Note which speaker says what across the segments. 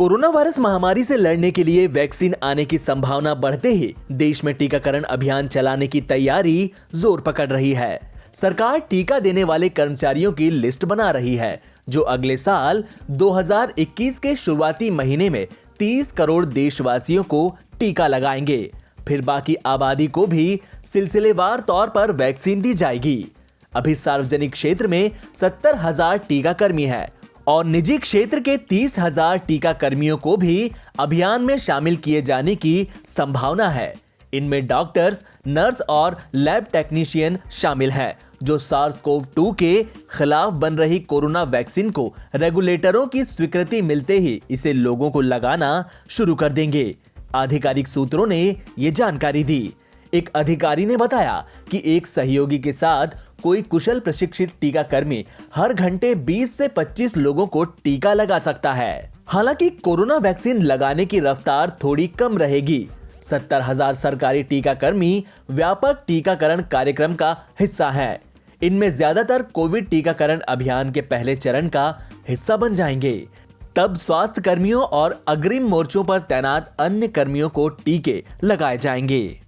Speaker 1: Corona virus महामारी से लड़ने के लिए वैक्सीन आने की संभावना बढ़ते ही देश में टीकाकरण अभियान चलाने की तैयारी जोर पकड़ रही है। सरकार टीका देने वाले कर्मचारियों की लिस्ट बना रही है, जो अगले साल 2021 के शुरुआती महीने में 30 करोड़ देशवासियों को टीका लगाएंगे। फिर बाकी आबादी को भी सिलसिलेवार तौर पर वैक्सीन दी जाएगी। अभी सार्वजनिक क्षेत्र में 70,000 टीकाकर्मी है और निजी क्षेत्र के 30,000 टीकाकर्मियों को भी अभियान में शामिल किए जाने की संभावना है। इनमें डॉक्टर्स, नर्स और लैब टेक्नीशियन शामिल हैं, जो सार्स-कोव-2 के खिलाफ बन रही कोरोना वैक्सीन को रेगुलेटरों की स्वीकृति मिलते ही इसे लोगों को लगाना शुरू कर देंगे। आधिकारिक सूत्रों ने ये जानकारी दी। एक अधिकारी ने बताया कि एक सहयोगी के साथ कोई कुशल प्रशिक्षित टीकाकर्मी हर घंटे 20 से 25 लोगों को टीका लगा सकता है। हालांकि कोरोना वैक्सीन लगाने की रफ्तार थोड़ी कम रहेगी। 70,000 सरकारी टीकाकर्मी व्यापक टीकाकरण कार्यक्रम का हिस्सा हैं। इनमें ज्यादातर कोविड टीकाकरण अभियान के पहले चरण का हिस्सा बन जाएंगे। तब स्वास्थ्य कर्मियों और अग्रिम मोर्चों पर तैनात अन्य कर्मियों को टीके लगाए जाएंगे।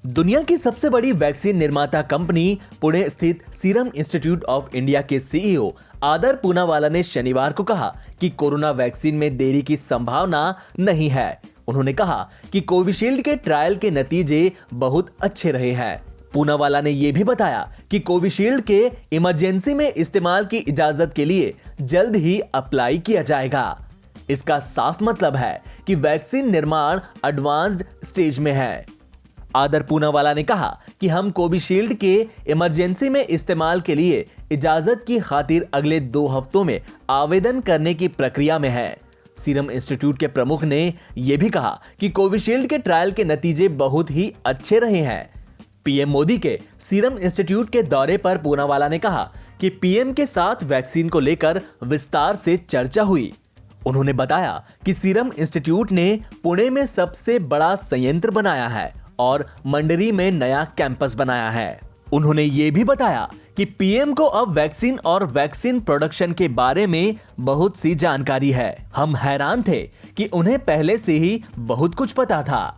Speaker 1: दुनिया की सबसे बड़ी वैक्सीन निर्माता कंपनी पुणे स्थित सीरम इंस्टीट्यूट ऑफ इंडिया के सीईओ आदर पूनावाला ने शनिवार को कहा कि कोरोना वैक्सीन में देरी की संभावना नहीं है। उन्होंने कहा कि कोविशील्ड के ट्रायल के नतीजे बहुत अच्छे रहे हैं। पूनावाला ने यह भी बताया कि कोविशील्ड के इमरजेंसी में इस्तेमाल की इजाजत के लिए जल्द ही अप्लाई किया जाएगा। इसका साफ मतलब है कि वैक्सीन निर्माण एडवांस्ड स्टेज में है। आदर पूनावाला ने कहा कि हम कोविशील्ड के इमरजेंसी में इस्तेमाल के लिए इजाजत की खातिर अगले 2 हफ्तों में आवेदन करने की प्रक्रिया में हैं। सीरम इंस्टीट्यूट के प्रमुख ने यह भी कहा कि कोविशील्ड के ट्रायल के नतीजे बहुत ही अच्छे रहे हैं। पीएम मोदी के सीरम इंस्टीट्यूट के दौरे पर पूनावाला ने कहा कि पीएम के साथ वैक्सीन को लेकर विस्तार से चर्चा हुई। उन्होंने बताया कि सीरम इंस्टीट्यूट ने पुणे में सबसे बड़ा संयंत्र बनाया है और मंडरी में नया कैंपस बनाया है। उन्होंने ये भी बताया कि पीएम को अब वैक्सीन और वैक्सीन प्रोडक्शन के बारे में बहुत सी जानकारी है। हम हैरान थे कि उन्हें पहले से ही बहुत कुछ पता था।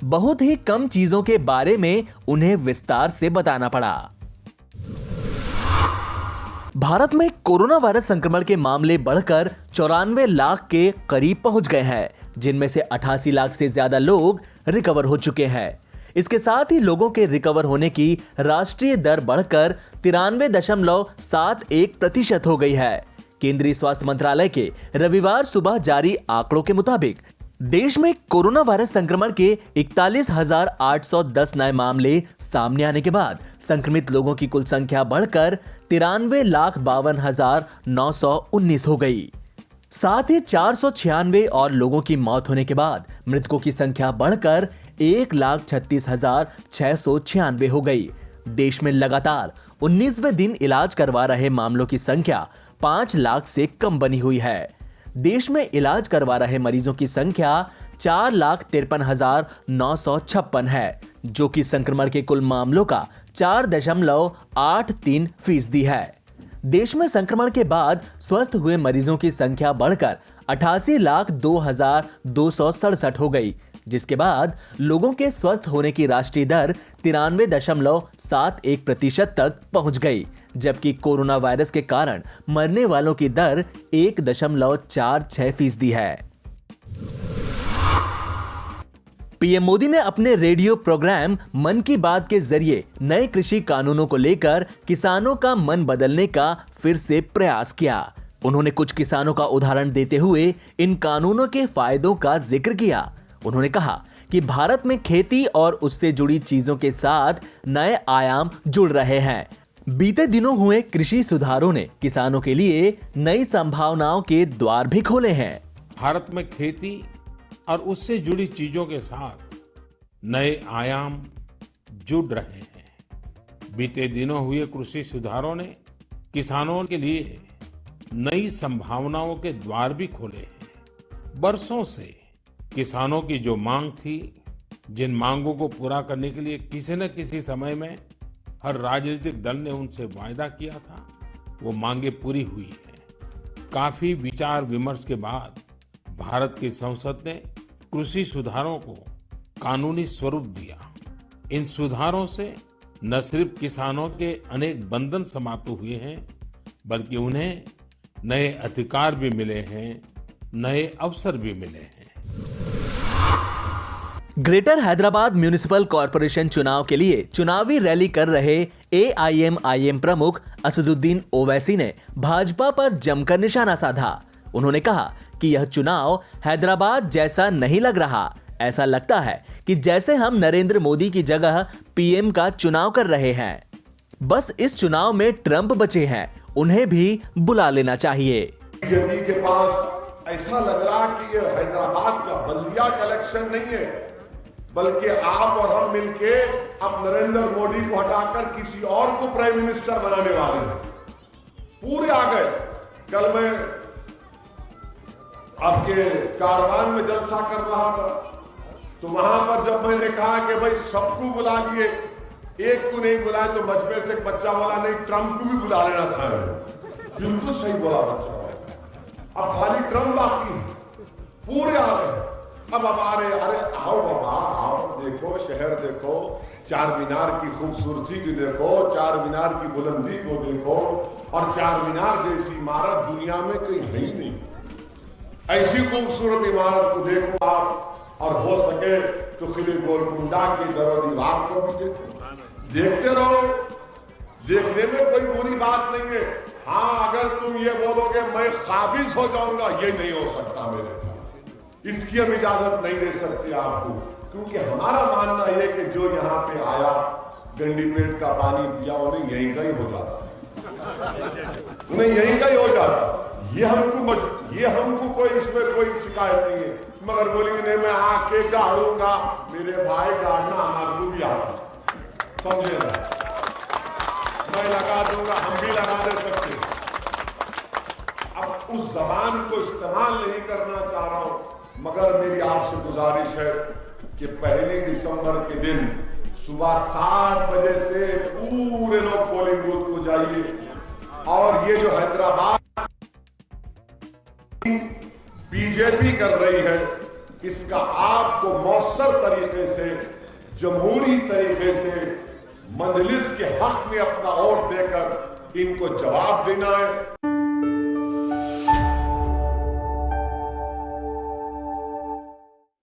Speaker 1: बहुत ही कम चीजों के बारे में उन्हें विस्तार से बताना पड़ा। भारत में कोरोना वायरस संक्रमण के मामले बढ़कर 94 लाख के करीब पहुंच गए हैं, जिनमें से 88 लाख से ज्यादा लोग रिकवर हो चुके हैं। इसके साथ ही लोगों के रिकवर होने की राष्ट्रीय दर बढ़कर 93.71% हो गई है। केंद्रीय स्वास्थ्य मंत्रालय के रविवार सुबह जारी आंकड़ों के मुताबिक देश में कोरोना वायरस संक्रमण के 41,810 नए मामले सामने आने के बाद संक्रमित लोगों की कुल संख्या बढ़कर 93,52,919 हो गई। साथ ही 496 और लोगों की मौत होने के बाद मृतकों की संख्या बढ़कर 1,36,696 हो गई। देश में लगातार 19वें दिन इलाज करवा रहे मामलों की संख्या 5 लाख से कम बनी हुई है। देश में इलाज करवा रहे मरीजों की संख्या 4,53,956 है, जो कि संक्रमण के कुल मामलों का 4.83% है। देश में संक्रमण के बाद स्वस्थ हुए मरीजों की संख्या बढ़कर 88,02,267 हो गई, जिसके बाद लोगों के स्वस्थ होने की राष्ट्रीय दर 93.71% तक पहुंच गई, जबकि कोरोना वायरस के कारण मरने वालों की दर 1.46% है। पीएम मोदी ने अपने रेडियो प्रोग्राम मन की बात के जरिए नए कृषि कानूनों को लेकर किसानों का मन बदलने का फिर से प्रयास किया। उन्होंने कुछ किसानों का उदाहरण देते हुए इन कानूनों के फायदों का जिक्र किया। उन्होंने कहा कि भारत में खेती और उससे जुड़ी चीजों के साथ नए आयाम जुड़ रहे हैं। बीते दिनों हुए कृषि सुधारों ने किसानों के लिए नई संभावनाओं के द्वार भी खोले हैं।
Speaker 2: भारत में खेती और उससे जुड़ी चीजों के साथ नए आयाम जुड़ रहे हैं। बीते दिनों हुए कृषि सुधारों ने किसानों के लिए नई संभावनाओं के द्वार भी खोले हैं। बरसों से किसानों की जो मांग थी, जिन मांगों को पूरा करने के लिए किसी न किसी समय में हर राजनीतिक दल ने उनसे वायदा किया था, वो मांगे पूरी हुई है। काफी विचार विमर्श के बाद भारत की संसद ने कृषि सुधारों को कानूनी स्वरूप दिया। इन सुधारों से न सिर्फ किसानों के अनेक बंधन समाप्त हुए हैं, बल्कि उन्हें नए अधिकार भी मिले हैं, नए अवसर भी मिले हैं।
Speaker 1: ग्रेटर हैदराबाद म्युनिसिपल कॉरपोरेशन चुनाव के लिए चुनावी रैली कर रहे AIMIM प्रमुख असदुद्दीन ओवैसी ने भाजपा पर जमकर निशाना साधा। उन्होंने कहा कि यह चुनाव हैदराबाद जैसा नहीं लग रहा। ऐसा लगता है कि जैसे हम नरेंद्र मोदी की जगह PM का चुनाव कर रहे हैं। बस इस चुनाव में ट्रंप बचे हैं, उन्हें भी बुला लेना चाहिए।
Speaker 3: बीजेपी के पास ऐसा लग रहा कि ये हैदराबाद का बल्दिया कलेक्शन नहीं है, बल्कि आप और हम मिलके अब नरेंद्र मोदी को हटाकर किसी और को प्राइम मिनिस्टर बनाने वाले हैं। पूरे आ गए। कल मैं आपके कारवान में जलसा कर रहा था, तो वहां पर जब मैंने कहा कि भाई सबको बुला लिए, एक को नहीं बुलाए, तो मजबे से एक बच्चा बोला नहीं ट्रंप को भी बुला लेना था। बिल्कुल सही बोला बच्चा। अब खाली ट्रंप बाकी है, पूरे आ गए। अब आ रहे, अरे आओ बाबा आओ, देखो शहर देखो, चार मीनार की खूबसूरती को देखो, चार मीनार की बुलंदी को देखो, और चार मीनार जैसी इमारत दुनिया में कहीं है ही नहीं। ऐसी खूबसूरत इमारत को देखो आप, और हो सके तो किले गोलकुंडा की दरो दीवार को भी देखो। देखते रहो, देखने में कोई बुरी बात नहीं है। हाँ, अगर तुम ये बोलोगे मैं काबिज हो जाऊंगा, ये नहीं हो सकता मेरे, इसकी हम इजाजत नहीं दे सकते आपको, क्योंकि हमारा मानना यह कि जो यहाँ पे आया गंडी पेट का पानी पिया, उन्हें यहीं का ही हो जाता, उन्हें यहीं का ही हो जाता। ये हमको कोई इसमें कोई शिकायत नहीं है। मगर बोलेंगे नहीं मैं आके गाड़ूंगा, मेरे भाई गाड़ना हमारे भी आता, समझे ना, मैं लगा दूंगा, हम भी लगा दे सकते। अब उस जबान को इस्तेमाल नहीं करना चाह रहा हूं, मगर मेरी आपसे गुजारिश है कि 1 दिसंबर के दिन सुबह 7 बजे से पूरे लोग पोलिंग बूथ को जाइए, और ये जो हैदराबाद बीजेपी कर रही है, इसका आपको मौसर तरीके से, जमहूरी तरीके से मजलिस के हक में अपना वोट देकर इनको जवाब देना है।